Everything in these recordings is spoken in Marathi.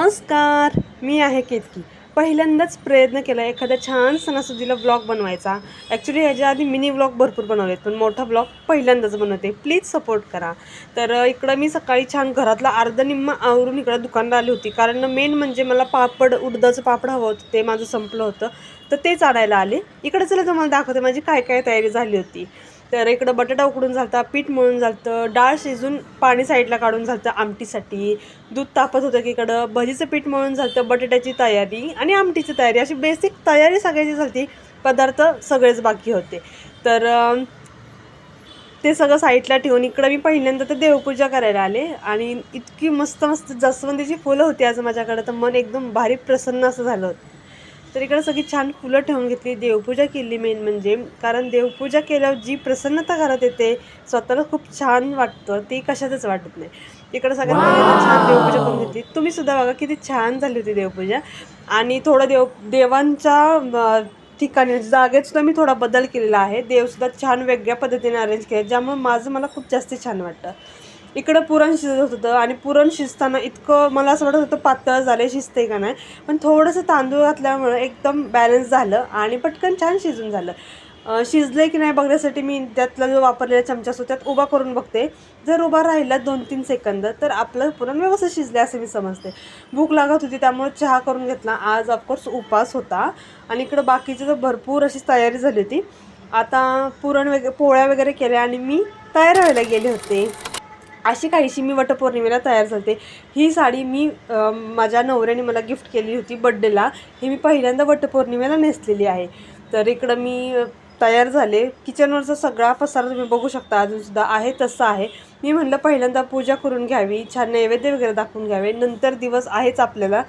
नमस्कार, मी आहे केतकी. पहिल्यांदाच प्रयत्न केला एखाद्या छान सणासुदीला व्लॉग बनवायचा. ॲक्च्युली ह्याच्या आधी मिनी व्लॉग भरपूर बनवलेत, पण मोठा व्लॉग पहिल्यांदाच बनवते. प्लीज सपोर्ट करा. तर इकडं मी सकाळी छान घरातला अर्धा निम्मा आवरून इकडं दुकानला आली होती, कारण मेन म्हणजे मला पापड, उडदाचं पापड हवं होतं, ते माझं संपलं होतं, तर तेच आणायला आले. इकडे चला तुम्हाला दाखवते माझी काय काय तयारी झाली होती. तर इकडं बटाटा उकडून झालता, पीठ मळून झालतं, डाळ शिजून पाणी साईडला काढून झालतं आमटीसाठी, दूध तापत होतं की इकडं, भजीचं पीठ मळून झालतं, बटाट्याची तयारी आणि आमटीची तयारी, अशी बेसिक तयारी सगळ्याची झाली. पदार्थ सगळेच बाकी होते. तर ते सगळं साईडला ठेवून इकडं मी पहिल्यांदा तर देवपूजा करायला आले आणि इतकी मस्त मस्त जास्वंदीची फुलं होती आज माझ्याकडं, तर मन एकदम भारी प्रसन्न असं झालं होतं. तर इकडं सगळी छान फुलं ठेवून घेतली, देवपूजा केली मेन म्हणजे, कारण देवपूजा केल्यावर जी प्रसन्नता घरात येते, स्वतःला खूप छान वाटतं, ती कशातच वाटत नाही. इकडं सगळ्यात पहिल्यांदा छान देवपूजा करून घेतली. तुम्ही सुद्धा बघा किती छान झाली होती देवपूजा. आणि थोडं देवांच्या ठिकाणी म्हणजे जागेत सुद्धा मी थोडा बदल केलेला आहे. देवसुद्धा छान वेगळ्या पद्धतीने अरेंज केले, ज्यामुळे मला खूप जास्त छान वाटतं. इकडं पुरण शिजत होतं आणि पुरण शिजताना इतकं मला असं वाटत होतं पातळ झाले, शिजते का नाही, पण थोडंसं तांदूळ घातल्यामुळं एकदम बॅलन्स झालं आणि पटकन छान शिजून झालं. शिजले की नाही बघण्यासाठी मी त्यातला जो वापरलेला चमचा असतो त्यात उभा करून बघते. जर उभा राहिला 2-3 सेकंद तर आपलं पुरण व्यवस्थित शिजले असे मी समजते. भूक लागत होती त्यामुळे चहा करून घेतला. आज ऑफकोर्स उपास होता आणि इकडं बाकीची तर भरपूर अशी तयारी झाली होती. आता पोळ्या वगैरे केल्या आणि मी तयार व्हायला गेले होते. अशी काहीशी मी वटपौर्णिमेला तयार झाले. ही साडी मी माझ्या नवऱ्याने मला गिफ्ट केली होती बड्डेला. ही मी पहिल्यांदा वटपौर्णिमेला नेसलेली आहे. तर इकडं मी तयार झाले. किचनवरचा सगळा पसारा तुम्ही बघू शकता, अजूनसुद्धा आहे तसं आहे. मी म्हटलं पहिल्यांदा पूजा करून घ्यावी, छान नैवेद्य वगैरे दाखवून घ्यावे, नंतर दिवस आहेच आपल्याला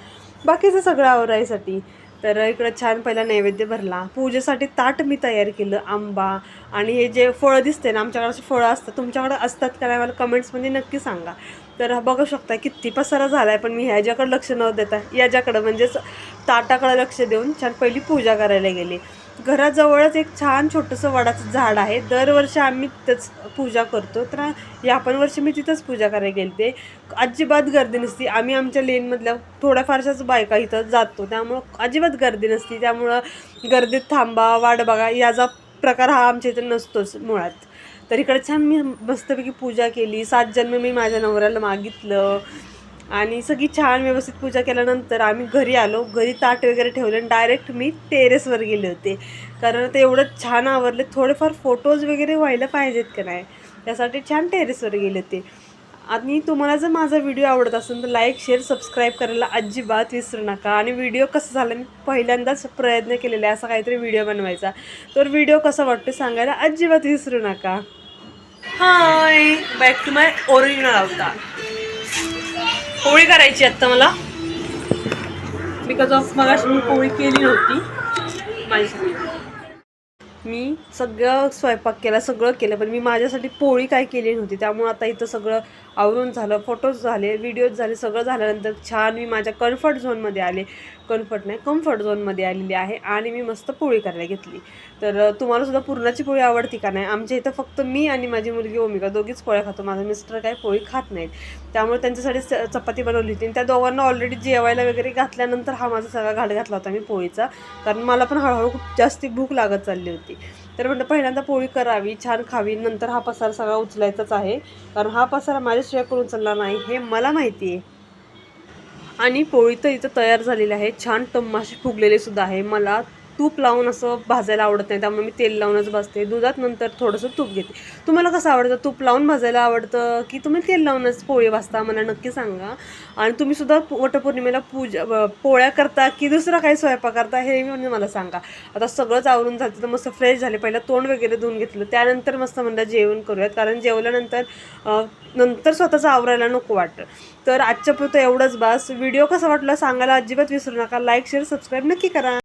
बाकीचं सगळं आवरायसाठी. तर इकडं छान पहिला नैवेद्य भरला. पूजेसाठी ताट मी तयार केलं, आंबा आणि हे जे फळं दिसते ना, आमच्याकडे अशी फळं असतात, तुमच्याकडे असतात का नाही मला कमेंट्समध्ये नक्की सांगा. तर बघू शकता किती पसारा झाला आहे, पण मी ह्याच्याकडं लक्ष न देता याच्याकडं म्हणजेच ताटाकडं लक्ष देऊन छान पहिली पूजा करायला गेली. घराजवळच एक छान छोटंसं वडाचं झाड आहे. दरवर्षी आम्ही तिथंच पूजा करतो, तर या पण वर्षी मी तिथंच पूजा करायला गेले ते. अजिबात गर्दी नसती. आम्ही आमच्या लेनमधल्या थोड्याफारशाच बायका इथं जातो, त्यामुळं अजिबात गर्दी नसती. त्यामुळं गर्दीत थांबा, वाट बघा याचा प्रकार हा आमच्या इथं नसतोच मुळात. तर इकडे छान मी मस्तपैकी पूजा केली. 7 जन्म मी माझ्या नवऱ्याला मागितलं आणि सगळी छान व्यवस्थित पूजा केल्यानंतर आम्ही घरी आलो. घरी ताट वगैरे ठेवले आणि डायरेक्ट मी टेरेसवर गेले होते, कारण ते एवढं छान आवरले. थोडेफार फोटोज वगैरे व्हायला पाहिजेत का नाही, त्यासाठी छान टेरेसवर गेले होते. आणि तुम्हाला जर माझा व्हिडिओ आवडत असेल तर लाईक, शेअर, सबस्क्राईब करायला अजिबात विसरू नका. आणि व्हिडिओ कसं झालं, मी पहिल्यांदाच प्रयत्न केलेला आहे असा काहीतरी व्हिडिओ बनवायचा, तर व्हिडिओ कसा वाटतो सांगायला अजिबात विसरू नका. हाय, बॅक टू माय ओरिजिनल अवतार. पोळी करायची आत्ता मला, बिकॉज ऑफ मगाशी मी पोळी केली नव्हती माझ्यासाठी. मी सगळं स्वयंपाक केला, सगळं केलं, पण मी माझ्यासाठी पोळी काय केली नव्हती. त्यामुळे आता इथं सगळं आवरून झालं, फोटोज झाले, व्हिडिओज झाले, सगळं झाल्यानंतर छान मी माझ्या कम्फर्ट झोनमध्ये आलेली आहे आणि मी मस्त पोळी करायला घेतली. तर तुम्हालासुद्धा पुरणाची पोळी आवडती का नाही? आमच्या इथं फक्त मी आणि माझी मुलगी ओमिका दोघीच पोळ्या खातो. माझा मिस्टर काय पोळी खात नाहीत, त्यामुळे त्यांच्यासाठी चपाती बनवली होती. आणि त्या दोघांना ऑलरेडी जेवायला वगैरे घातल्यानंतर हा माझा सगळा घाट घातला होता मी पोळीचा, कारण मला पण हळूहळू खूप जास्ती भूक लागत चालली होती. तर म्हटलं पहिल्यांदा पोळी करावी, छान खावी, नंतर हा पसारा सगळा उचलायचाच आहे, कारण हा पसारा माझ्याशिवाय कोण उचलला नाही हे मला माहिती आहे. आणि पोळी तर इथं तयार झालेली आहे, छान टम्माशी फुगलेले सुद्धा आहे. मला तूप लावून असं भाजायला आवडत नाही, त्यामुळे मी तेल लावूनच भाजते. दुधात नंतर थोडंसं तूप घेते. तुम्हाला कसं आवडतं, तूप लावून भाजायला आवडतं की तुम्ही तेल लावूनच पोळी भाजता, मला नक्की सांगा. आणि तुम्हीसुद्धा वटपौर्णिमेला पोळ्या करता की दुसरा काही स्वयंपाक करता हे म्हणजे मला सांगा. आता सगळंच आवरून झालं तर मस्त फ्रेश झाले, पहिला तोंड वगैरे धुवून घेतलं, त्यानंतर मस्त म्हणलं जेवण करूयात, कारण जेवल्यानंतर नंतर स्वतःचं आवरायला नको वाटतं. तर आजच्या पुरतं एवढंच बास. व्हिडिओ कसा वाटला सांगायला अजिबात विसरू नका. लाईक, शेअर, सबस्क्राईब नक्की करा.